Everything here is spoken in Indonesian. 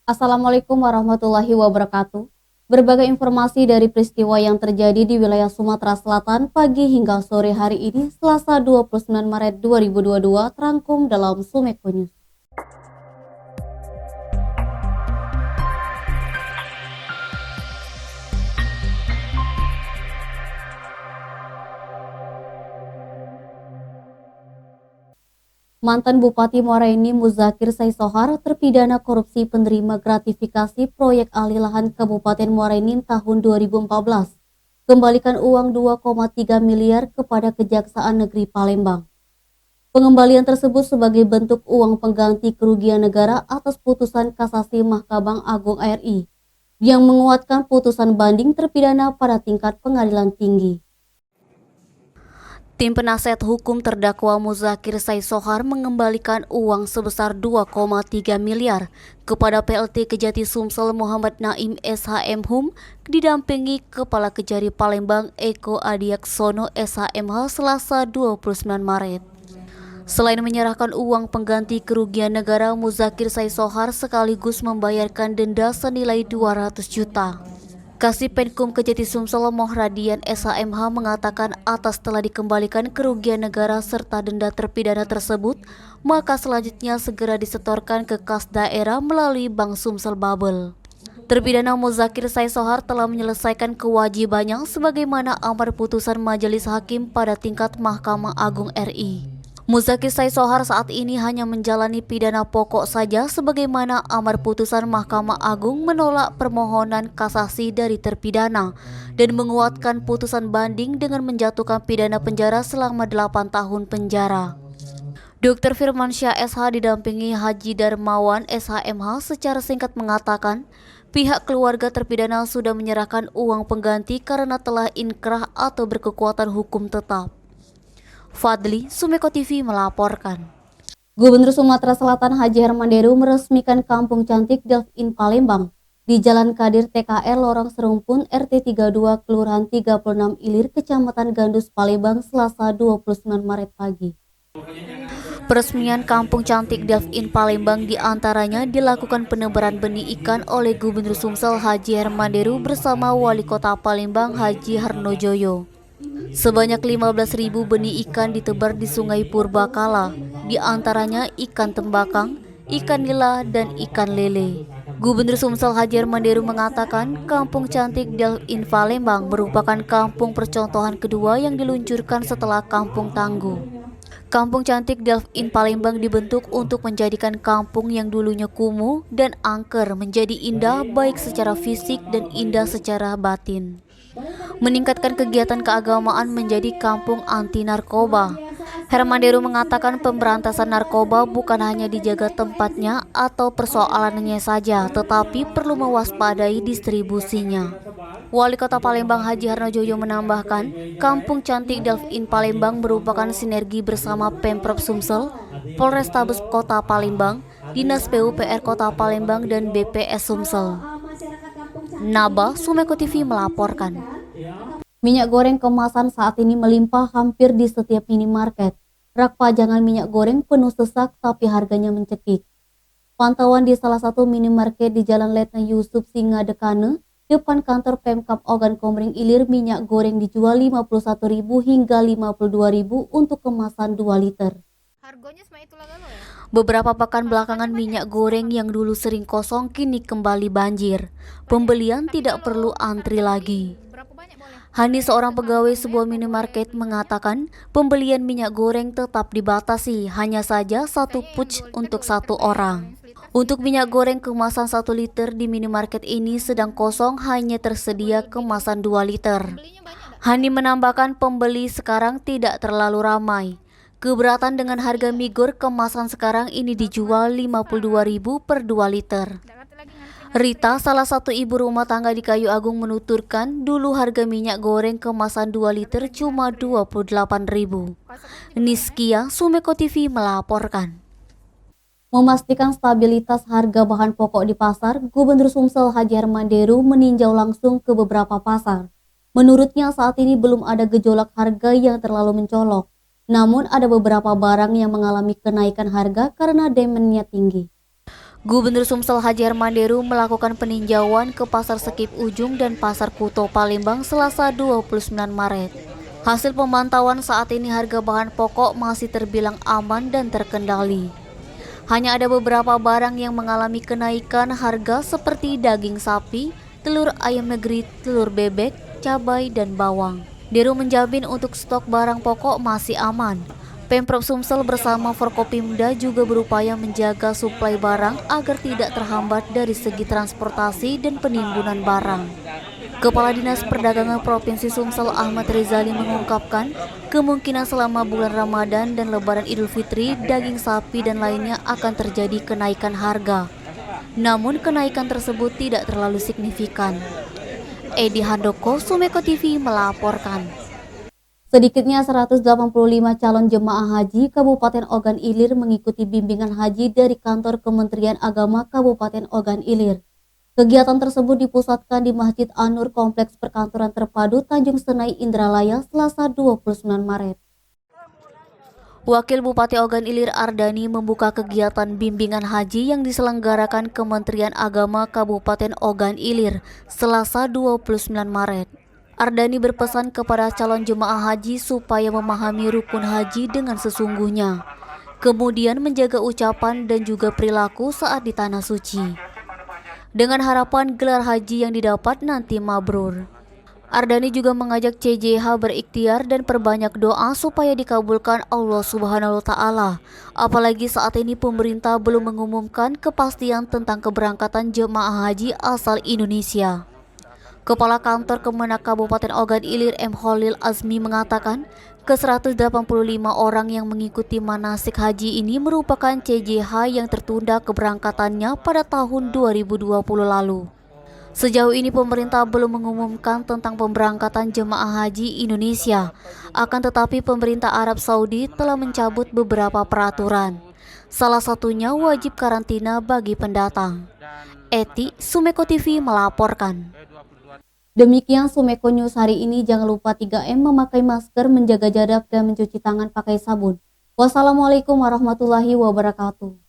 Assalamualaikum warahmatullahi wabarakatuh. Berbagai informasi dari peristiwa yang terjadi di wilayah Sumatera Selatan pagi hingga sore hari ini, Selasa 29 Maret 2022, terangkum dalam Sumeko News. Mantan Bupati Muara Enim Muzakir Saisohar terpidana korupsi penerima gratifikasi proyek alih lahan Kabupaten Muara Enim tahun 2014. Kembalikan uang 2,3 miliar kepada Kejaksaan Negeri Palembang. Pengembalian tersebut sebagai bentuk uang pengganti kerugian negara atas putusan kasasi Mahkamah Agung RI yang menguatkan putusan banding terpidana pada tingkat pengadilan tinggi. Tim penasihat hukum terdakwa Muzakir Saisohar mengembalikan uang sebesar 2,3 miliar kepada PLT Kejati Sumsel Muhammad Naim SHM didampingi Kepala Kejari Palembang Eko Adiaksono SHMH Selasa 29 Maret. Selain menyerahkan uang pengganti kerugian negara, Muzakir Saisohar sekaligus membayarkan denda senilai 200 juta. Kasih-Penkum Kejati Sumsel Mohradian SHMH mengatakan atas telah dikembalikan kerugian negara serta denda terpidana tersebut, maka selanjutnya segera disetorkan ke kas daerah melalui Bank Sumsel Babel. Terpidana Muzakir Saisohar telah menyelesaikan kewajibannya sebagaimana amar putusan Majelis Hakim pada tingkat Mahkamah Agung RI. Muzakir Saisohar saat ini hanya menjalani pidana pokok saja sebagaimana amar putusan Mahkamah Agung menolak permohonan kasasi dari terpidana dan menguatkan putusan banding dengan menjatuhkan pidana penjara selama 8 tahun penjara. Dr. Firmansyah SH didampingi Haji Darmawan SHMH secara singkat mengatakan pihak keluarga terpidana sudah menyerahkan uang pengganti karena telah inkrah atau berkekuatan hukum tetap. Fadli, Sumeko TV melaporkan. Gubernur Sumatera Selatan Haji Hermanderu meresmikan Kampung Cantik Delfin Palembang di Jalan Kadir TKR Lorong Serumpun RT 32 Kelurahan 36 Ilir Kecamatan Gandus Palembang Selasa 29 Maret pagi. Peresmian Kampung Cantik Delfin Palembang diantaranya dilakukan penebaran benih ikan oleh Gubernur Sumsel Haji Hermanderu bersama Wali Kota Palembang Haji Harnojoyo. Sebanyak 15.000 benih ikan ditebar di Sungai Purbakala, di antaranya ikan tembakang, ikan nila, dan ikan lele. Gubernur Sumsel Haji Hermanderu mengatakan Kampung Cantik Delfin Palembang merupakan kampung percontohan kedua yang diluncurkan setelah Kampung Tangguh. Kampung Cantik Delfin Palembang dibentuk untuk menjadikan kampung yang dulunya kumuh dan angker menjadi indah baik secara fisik dan indah secara batin. Meningkatkan kegiatan keagamaan menjadi kampung anti narkoba. Hermanderu mengatakan pemberantasan narkoba bukan hanya dijaga tempatnya atau persoalannya saja, tetapi perlu mewaspadai distribusinya. Wali Kota Palembang Haji Harnojoyo menambahkan, Kampung Cantik Delfin Palembang merupakan sinergi bersama Pemprov Sumsel, Polrestabes Kota Palembang, Dinas PUPR Kota Palembang, dan BPS Sumsel. Naba, Sumeko TV melaporkan. Minyak goreng kemasan saat ini melimpah hampir di setiap minimarket. Rak pajangan minyak goreng penuh sesak tapi harganya mencekik. Pantauan di salah satu minimarket di Jalan Letna Yusuf Singadekane, depan kantor Pemkab Ogan Komering Ilir, minyak goreng dijual Rp51.000 hingga Rp52.000 untuk kemasan 2 liter. Beberapa pekan belakangan minyak goreng yang dulu sering kosong kini kembali banjir. Pembelian tidak perlu antri lagi. Hani, seorang pegawai sebuah minimarket, mengatakan pembelian minyak goreng tetap dibatasi, hanya saja 1 pouch untuk 1 orang. Untuk minyak goreng kemasan 1 liter di minimarket ini sedang kosong, hanya tersedia kemasan 2 liter. Hani menambahkan pembeli sekarang tidak terlalu ramai. Keberatan dengan harga migor kemasan sekarang ini dijual Rp52.000 per 2 liter. Rita, salah satu ibu rumah tangga di Kayu Agung, menuturkan dulu harga minyak goreng kemasan 2 liter cuma Rp28.000. Niskia, Sumeko TV melaporkan. Memastikan stabilitas harga bahan pokok di pasar, Gubernur Sumsel Haji Hermanderu meninjau langsung ke beberapa pasar. Menurutnya saat ini belum ada gejolak harga yang terlalu mencolok. Namun ada beberapa barang yang mengalami kenaikan harga karena demand-nya tinggi. Gubernur Sumsel Hajar Manderu melakukan peninjauan ke Pasar Sekip Ujung dan Pasar Kuto Palembang Selasa 29 Maret. Hasil pemantauan saat ini harga bahan pokok masih terbilang aman dan terkendali. Hanya ada beberapa barang yang mengalami kenaikan harga seperti daging sapi, telur ayam negeri, telur bebek, cabai, dan bawang. Deru menjamin untuk stok barang pokok masih aman. Pemprov Sumsel bersama Forkopimda juga berupaya menjaga suplai barang agar tidak terhambat dari segi transportasi dan penimbunan barang. Kepala Dinas Perdagangan Provinsi Sumsel Ahmad Rizali mengungkapkan, kemungkinan selama bulan Ramadan dan Lebaran Idul Fitri, daging sapi dan lainnya akan terjadi kenaikan harga. Namun kenaikan tersebut tidak terlalu signifikan. Edi Handoko, Sumeko TV melaporkan. Sedikitnya 185 calon jemaah haji Kabupaten Ogan Ilir mengikuti bimbingan haji dari kantor Kementerian Agama Kabupaten Ogan Ilir. Kegiatan tersebut dipusatkan di Masjid An-Nur Kompleks Perkantoran Terpadu Tanjung Senai Indralaya Selasa 29 Maret. Wakil Bupati Ogan Ilir Ardani membuka kegiatan bimbingan haji yang diselenggarakan Kementerian Agama Kabupaten Ogan Ilir Selasa 29 Maret. Ardani berpesan kepada calon jemaah haji supaya memahami rukun haji dengan sesungguhnya, kemudian menjaga ucapan dan juga perilaku saat di tanah suci, dengan harapan gelar haji yang didapat nanti mabrur. Ardani juga mengajak CJH berikhtiar dan perbanyak doa supaya dikabulkan Allah Subhanahu wa Ta'ala, apalagi saat ini pemerintah belum mengumumkan kepastian tentang keberangkatan jemaah haji asal Indonesia. Kepala Kantor Kemenak Kabupaten Ogan Ilir M. Khalil Azmi mengatakan, ke-185 orang yang mengikuti manasik haji ini merupakan CJH yang tertunda keberangkatannya pada tahun 2020 lalu. Sejauh ini pemerintah belum mengumumkan tentang pemberangkatan jemaah haji Indonesia, akan tetapi pemerintah Arab Saudi telah mencabut beberapa peraturan. Salah satunya wajib karantina bagi pendatang. Eti, Sumeko TV melaporkan. Demikian Sumeko News hari ini. Jangan lupa 3M, memakai masker, menjaga jarak, dan mencuci tangan pakai sabun. Wassalamualaikum warahmatullahi wabarakatuh.